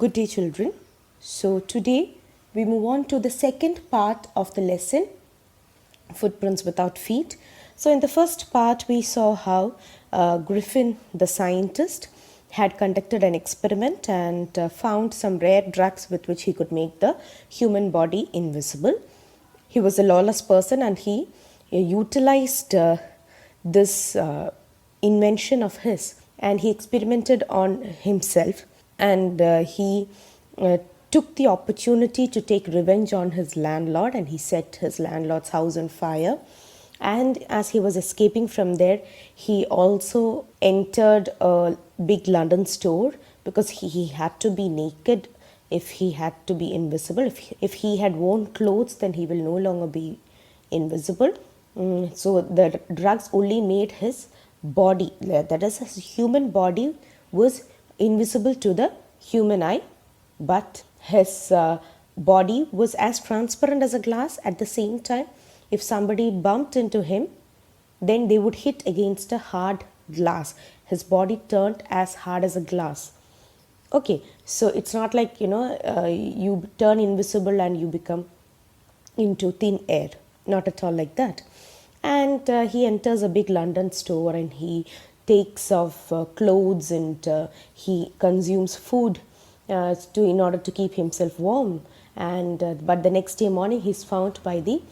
Good day, children. So, today we move on to the second part of the lesson, Footprints Without Feet. So, in the first part, we saw how Griffin, the scientist, had conducted an experiment and found some rare drugs with which he could make the human body invisible. He was a lawless person and he utilized this invention of his, and he experimented on himself, and he took the opportunity to take revenge on his landlord, and he set his landlord's house on fire. And as he was escaping from there, he also entered a big London store because he had to be naked if he had to be invisible. If he had worn clothes, then he will no longer be invisible. So the drugs only made his body, that is his human body, was invisible to the human eye, but his body was as transparent as a glass. At the same time, if somebody bumped into him, then they would hit against a hard glass. His body turned as hard as a glass. Okay, so it's not like, you turn invisible and you become into thin air. Not at all like that. And he enters a big London store and he takes off clothes and he consumes food in order to keep himself warm. And but the next day morning, he's found by the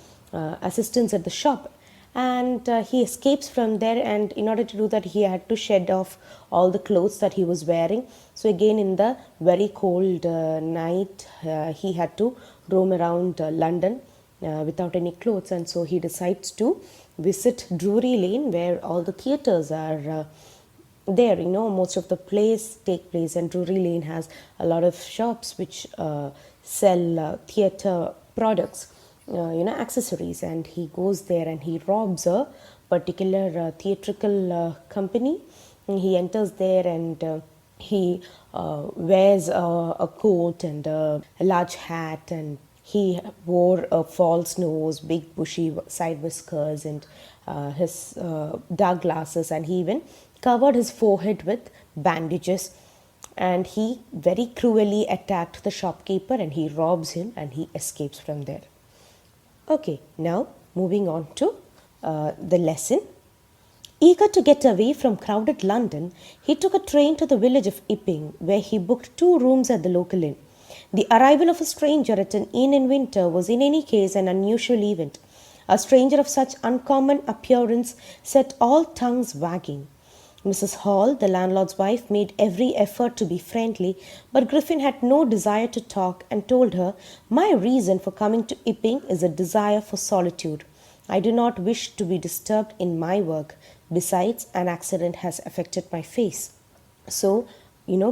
assistants at the shop, and he escapes from there. And in order to do that, he had to shed off all the clothes that he was wearing. So again, in the very cold night, he had to roam around London without any clothes. And so he decides to visit Drury Lane, where all the theatres are there. Most of the plays take place, and Drury Lane has a lot of shops which sell theatre products, accessories. And he goes there and he robs a particular theatrical company. And he enters there and he wears a coat and a large hat, and he wore a false nose, big bushy side whiskers, and his dark glasses, and he even covered his forehead with bandages. And he very cruelly attacked the shopkeeper, and he robs him, and he escapes from there. Okay, now moving on to the lesson. Eager to get away from crowded London, he took a train to the village of Epping, where he booked 2 rooms at the local inn. The arrival of a stranger at an inn in winter was in any case an unusual event. A stranger of such uncommon appearance set all tongues wagging. Mrs. Hall, the landlord's wife, made every effort to be friendly, but Griffin had no desire to talk and told her, "My reason for coming to Epping is a desire for solitude. I do not wish to be disturbed in my work. Besides, an accident has affected my face." So,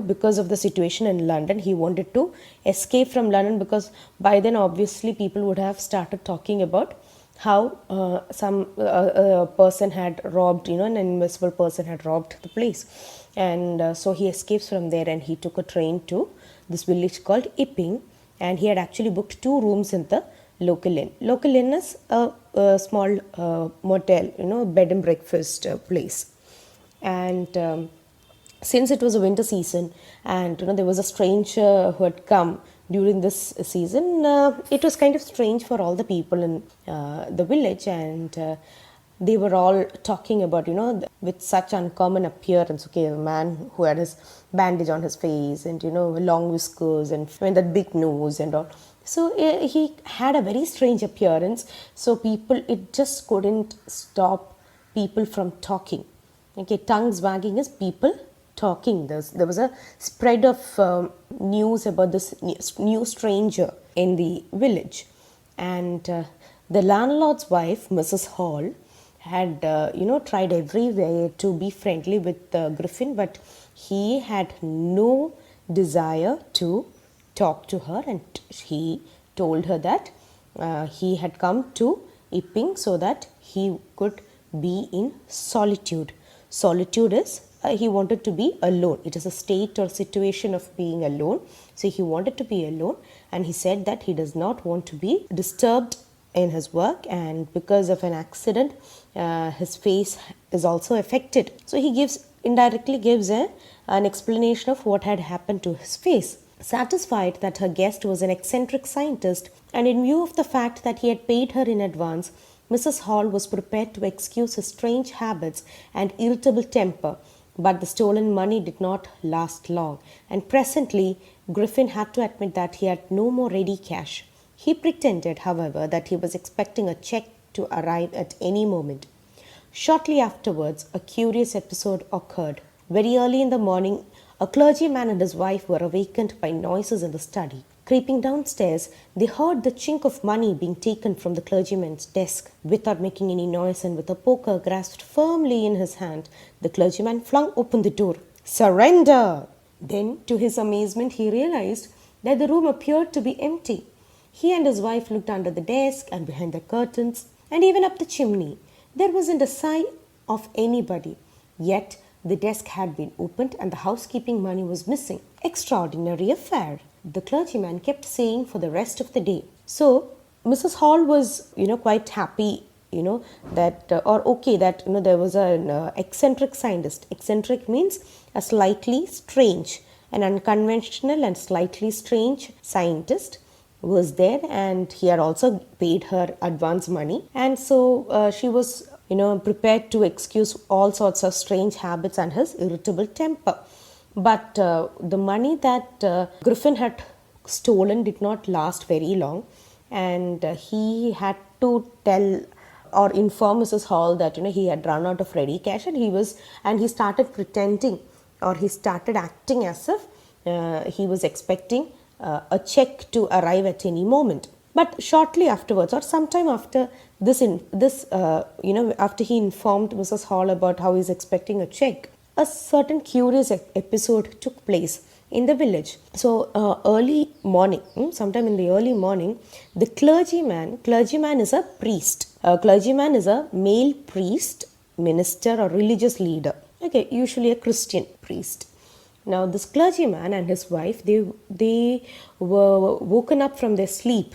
because of the situation in London, he wanted to escape from London, because by then obviously people would have started talking about how some person had robbed, an invisible person had robbed the place. And so he escapes from there and he took a train to this village called Epping, and he had actually booked 2 rooms in the local inn. Local inn is a small motel, bed and breakfast place. And since it was a winter season and there was a stranger who had come during this season, it was kind of strange for all the people in the village, and they were all talking about, with such uncommon appearance. Okay, a man who had his bandage on his face and, long whiskers and that big nose and all. So he had a very strange appearance. So it just couldn't stop people from talking. Okay, tongues wagging is people talking. There was a spread of news about this new stranger in the village. And the landlord's wife, Mrs. Hall, had tried every way to be friendly with Griffin, but he had no desire to talk to her. And he told her that he had come to Epping so that he could be in solitude. Solitude is he wanted to be alone. It is a state or situation of being alone. So he wanted to be alone, and he said that he does not want to be disturbed in his work, and because of an accident his face is also affected. So he indirectly gives an explanation of what had happened to his face. Satisfied that her guest was an eccentric scientist, and in view of the fact that he had paid her in advance, Mrs. Hall was prepared to excuse his strange habits and irritable temper. But the stolen money did not last long, and presently Griffin had to admit that he had no more ready cash. He pretended, however, that he was expecting a check to arrive at any moment. Shortly afterwards, a curious episode occurred. Very early in the morning, a clergyman and his wife were awakened by noises in the study. Creeping downstairs, they heard the chink of money being taken from the clergyman's desk. Without making any noise and with a poker grasped firmly in his hand, the clergyman flung open the door. "Surrender!" Then, to his amazement, he realized that the room appeared to be empty. He and his wife looked under the desk and behind the curtains and even up the chimney. There wasn't a sign of anybody. Yet, the desk had been opened and the housekeeping money was missing. Extraordinary affair, the clergyman kept saying for the rest of the day. So, Mrs. Hall was, quite happy, that, there was an eccentric scientist. Eccentric means a slightly strange, an unconventional and slightly strange scientist was there, and he had also paid her advance money, and so she was prepared to excuse all sorts of strange habits and his irritable temper. But the money that Griffin had stolen did not last very long, and he had to tell or inform Mrs. Hall that he had run out of ready cash, and he started pretending, or he started acting as if he was expecting a check to arrive at any moment. But shortly afterwards, or sometime after after he informed Mrs. Hall about how he is expecting a check, a certain curious episode took place in the village. So early morning, sometime in the early morning, the clergyman is a priest. A clergyman is a male priest, minister or religious leader. Okay, usually a Christian priest. Now this clergyman and his wife, they were woken up from their sleep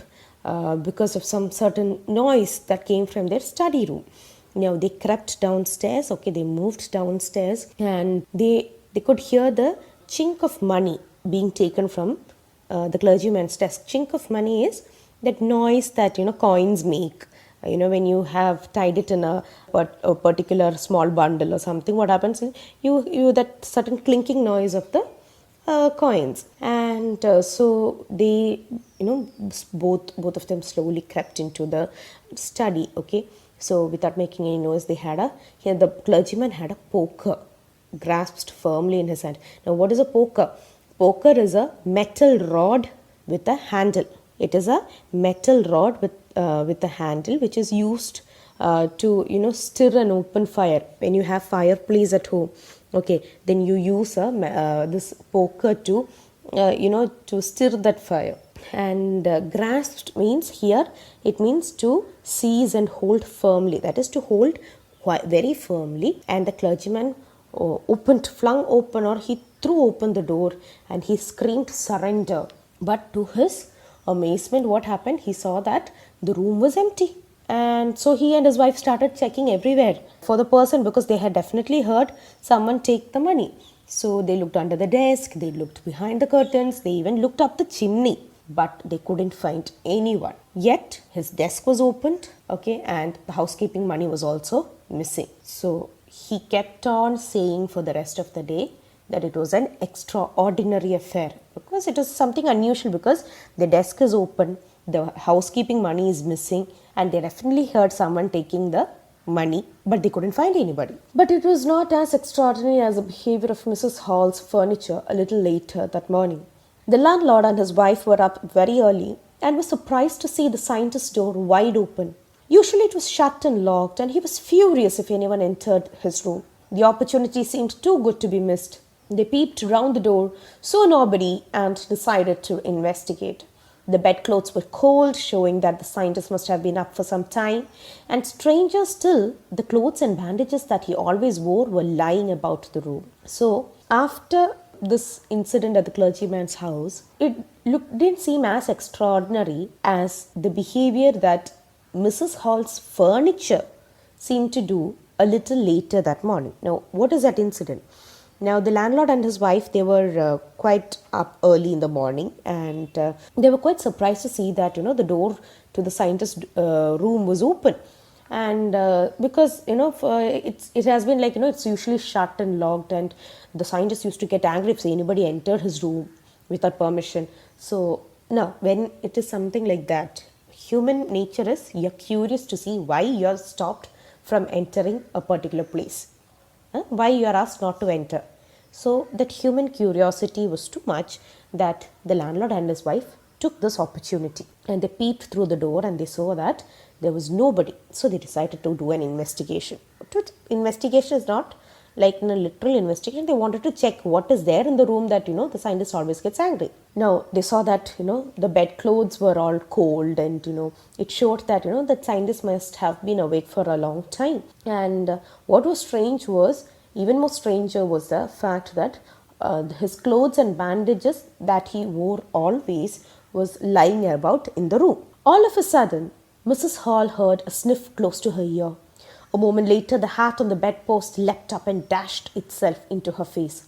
because of some certain noise that came from their study room. Now they crept downstairs, they moved downstairs, and they could hear the chink of money being taken from the clergyman's desk. Chink of money is that noise that coins make. When you have tied it in a particular small bundle or something, what happens is you that certain clinking noise of the coins. And so they both of them slowly crept into the study. So without making any noise, the clergyman had a poker grasped firmly in his hand. Now what is a poker? Poker is a metal rod with a handle. It is a metal rod with a handle which is used to stir an open fire. When you have fireplace at home, then you use this poker to to stir that fire. And grasped means here it means to seize and hold firmly. That is to hold very firmly. And the clergyman flung open, or he threw open the door, and he screamed, "Surrender!" But to his amazement, what happened? He saw that the room was empty. And so he and his wife started checking everywhere for the person, because they had definitely heard someone take the money. So they looked under the desk, they looked behind the curtains, they even looked up the chimney, but they couldn't find anyone. Yet his desk was opened, and the housekeeping money was also missing. So he kept on saying for the rest of the day that it was an extraordinary affair, because it was something unusual, because the desk is open, the housekeeping money is missing, and they definitely heard someone taking the money, but they couldn't find anybody. But it was not as extraordinary as the behavior of Mrs. Hall's furniture a little later that morning. The landlord and his wife were up very early and were surprised to see the scientist's door wide open. Usually it was shut and locked, and he was furious if anyone entered his room. The opportunity seemed too good to be missed. They peeped round the door, saw nobody, and decided to investigate. The bedclothes were cold, showing that the scientist must have been up for some time, and stranger still, the clothes and bandages that he always wore were lying about the room. So, after this incident at the clergyman's house, it didn't seem as extraordinary as the behavior that Mrs. Hall's furniture seemed to do a little later that morning. Now, what is that incident? Now, the landlord and his wife, they were quite up early in the morning, and they were quite surprised to see that, the door to the scientist room was open. And because, it has been like, it's usually shut and locked, and the scientist used to get angry if, say, anybody entered his room without permission. So, now, when it is something like that, human nature is you're curious to see why you're stopped from entering a particular place. Why you are asked not to enter. So that human curiosity was too much that the landlord and his wife took this opportunity, and they peeped through the door and they saw that there was nobody. So they decided to do an investigation. Investigation is not like in a literal investigation. They wanted to check what is there in the room that, the scientist always gets angry. Now they saw that, the bedclothes were all cold, and, it showed that, that scientist must have been awake for a long time. And what was strange was, even more stranger was the fact that his clothes and bandages that he wore always was lying about in the room. All of a sudden, Mrs. Hall heard a sniff close to her ear. A moment later, the hat on the bedpost leapt up and dashed itself into her face.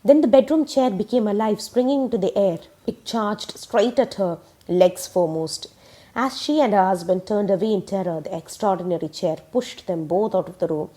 Then the bedroom chair became alive, springing into the air. It charged straight at her, legs foremost. As she and her husband turned away in terror, the extraordinary chair pushed them both out of the room,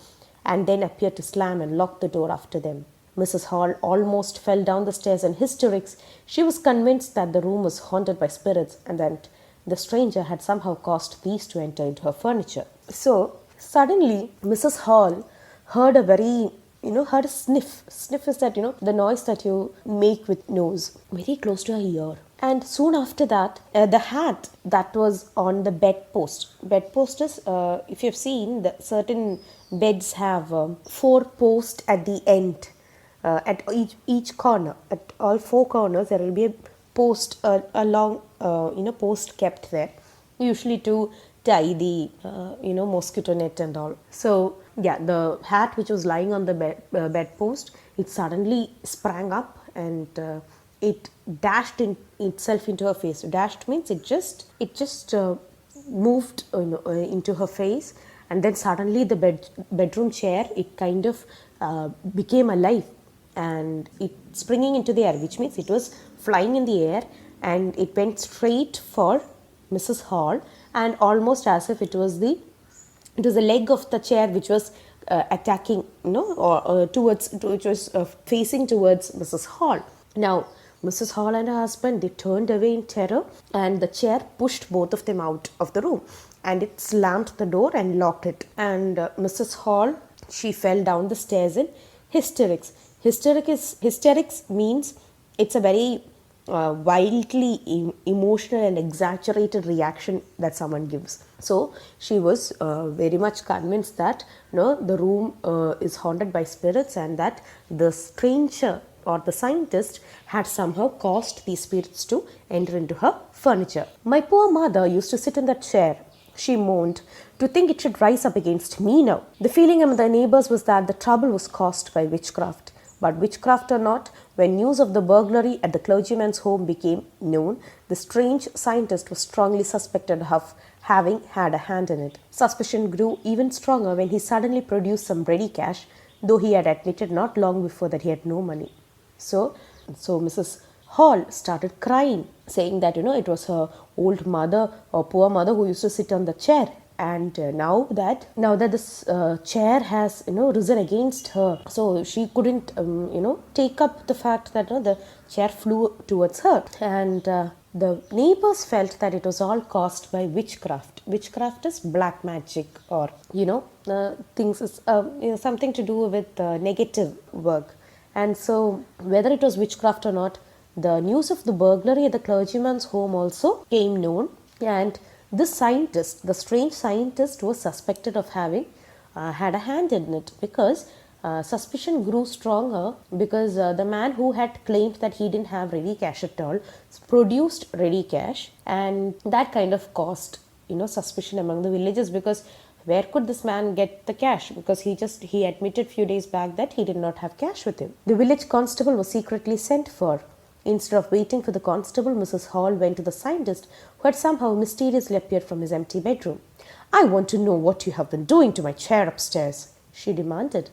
and then appeared to slam and lock the door after them. Mrs. Hall almost fell down the stairs in hysterics. She was convinced that the room was haunted by spirits, and that the stranger had somehow caused these to enter into her furniture. So, suddenly, Mrs. Hall heard heard a sniff. Sniff is that, the noise that you make with nose, very close to her ear. And soon after that, the hat that was on the bedpost. Bedpost is, if you've seen, certain beds have 4 posts at the end. At each corner, at all 4 corners, there will be a post, a long, post kept there, usually to tie the, mosquito net and all. So, yeah, the hat which was lying on the bedpost, it suddenly sprang up, and it dashed itself into her face. Dashed means it just moved into her face, and then suddenly the bedroom chair, it kind of became alive, and it springing into the air, which means it was flying in the air, and it went straight for Mrs. Hall, and almost as if it was the leg of the chair which was attacking, which was facing towards Mrs. Hall. Now, Mrs. Hall and her husband, they turned away in terror, and the chair pushed both of them out of the room, and it slammed the door and locked it. And Mrs. Hall, she fell down the stairs in hysterics. Hysterics means it's a very wildly emotional and exaggerated reaction that someone gives. So she was very much convinced that the room is haunted by spirits, and that the stranger or the scientist had somehow caused these spirits to enter into her furniture. My poor mother used to sit in that chair, she moaned, to think it should rise up against me now. The feeling among the neighbors was that the trouble was caused by witchcraft. But witchcraft or not, when news of the burglary at the clergyman's home became known, the strange scientist was strongly suspected of having had a hand in it. Suspicion grew even stronger when he suddenly produced some ready cash, though he had admitted not long before that he had no money. So Mrs. Hall started crying, saying that it was her old mother or poor mother who used to sit on the chair, and now that this chair has risen against her, so she couldn't take up the fact that the chair flew towards her, and the neighbors felt that it was all caused by witchcraft. Witchcraft is black magic, or things is something to do with negative work. And so, whether it was witchcraft or not, the news of the burglary at the clergyman's home also came known, and this scientist, the strange scientist, was suspected of having had a hand in it, because suspicion grew stronger, because the man who had claimed that he didn't have ready cash at all produced ready cash, and that kind of caused suspicion among the villagers, because where could this man get the cash? Because he admitted few days back that he did not have cash with him. The village constable was secretly sent for. Instead of waiting for the constable, Mrs. Hall went to the scientist, who had somehow mysteriously appeared from his empty bedroom. "I want to know what you have been doing to my chair upstairs," she demanded.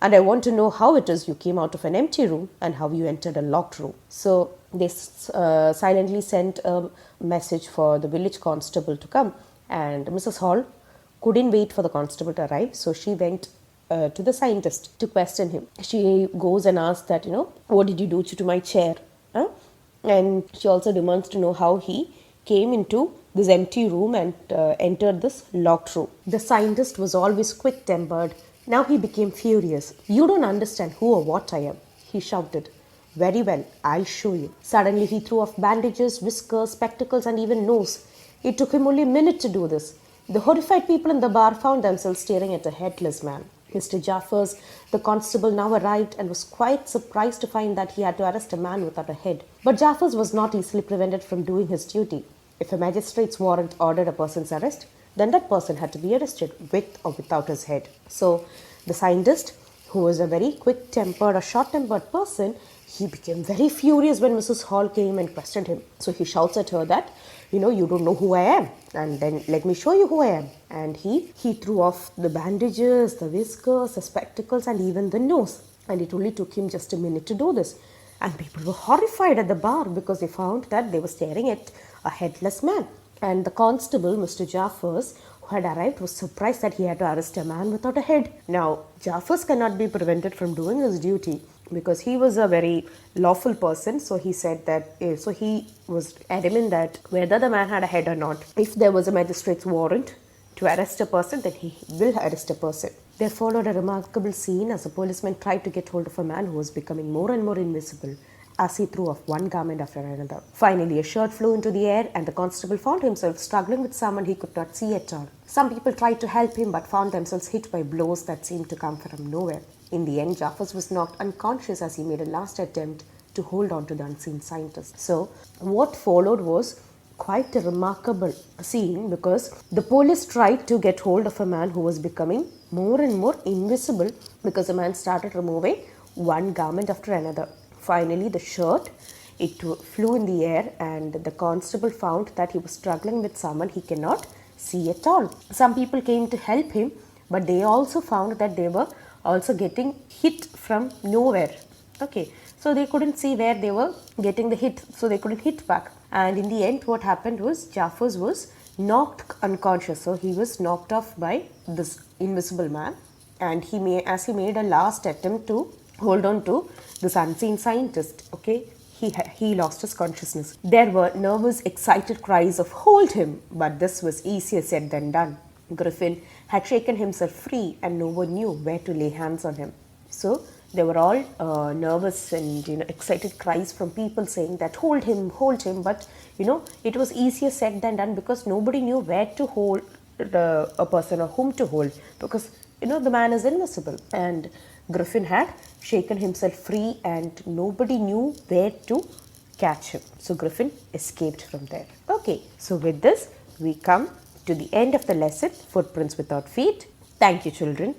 and I want to know how it is you came out of an empty room and how you entered a locked room. So they silently sent a message for the village constable to come, and Mrs. Hall couldn't wait for the constable to arrive, so she went to the scientist to question him. She goes and asks that, what did you do to my chair? Huh? And she also demands to know how he came into this empty room and entered this locked room. The scientist was always quick-tempered. Now he became furious. You don't understand who or what I am, he shouted. Very well, I'll show you. Suddenly he threw off bandages, whiskers, spectacles and even nose. It took him only a minute to do this. The horrified people in the bar found themselves staring at a headless man. Mr. Jaffers, the constable, now arrived and was quite surprised to find that he had to arrest a man without a head. But Jaffers was not easily prevented from doing his duty. If a magistrate's warrant ordered a person's arrest, then that person had to be arrested with or without his head. So the scientist, who was a very quick-tempered or short-tempered person, he became very furious when Mrs. Hall came and questioned him. So he shouts at her that, you don't know who I am, and then let me show you who I am. And he threw off the bandages, the whiskers, the spectacles and even the nose. And it only took him just a minute to do this. And people were horrified at the bar because they found that they were staring at a headless man. And the constable, Mr. Jaffers, who had arrived, was surprised that he had to arrest a man without a head. Now, Jaffers cannot be prevented from doing his duty because he was a very lawful person. So he said that, so he was adamant that whether the man had a head or not, if there was a magistrate's warrant to arrest a person, then he will arrest a person. There followed a remarkable scene as a policeman tried to get hold of a man who was becoming more and more invisible as he threw off one garment after another. Finally, a shirt flew into the air and the constable found himself struggling with someone he could not see at all. Some people tried to help him but found themselves hit by blows that seemed to come from nowhere. In the end, Jaffers was knocked unconscious as he made a last attempt to hold on to the unseen scientist. So, what followed was quite a remarkable scene because the police tried to get hold of a man who was becoming more and more invisible because the man started removing one garment after another. Finally, the shirt, it flew in the air and the constable found that he was struggling with someone he cannot see at all. Some people came to help him, but they also found that they were also getting hit from nowhere. Okay, so they couldn't see where they were getting the hit, so they couldn't hit back. And in the end, what happened was Jaffers was knocked unconscious. So he was knocked off by this invisible man, and as he made a last attempt to hold on to this unseen scientist, okay, he lost his consciousness. There were nervous, excited cries of "hold him," but this was easier said than done. Griffin had shaken himself free and no one knew where to lay hands on him. So they were all nervous and excited cries from people saying that hold him, but it was easier said than done because nobody knew where to hold a person or whom to hold because the man is invisible and Griffin had shaken himself free and nobody knew where to catch him. So Griffin escaped from there. Okay, so with this we come to the end of the lesson, Footprints Without Feet. Thank you, children.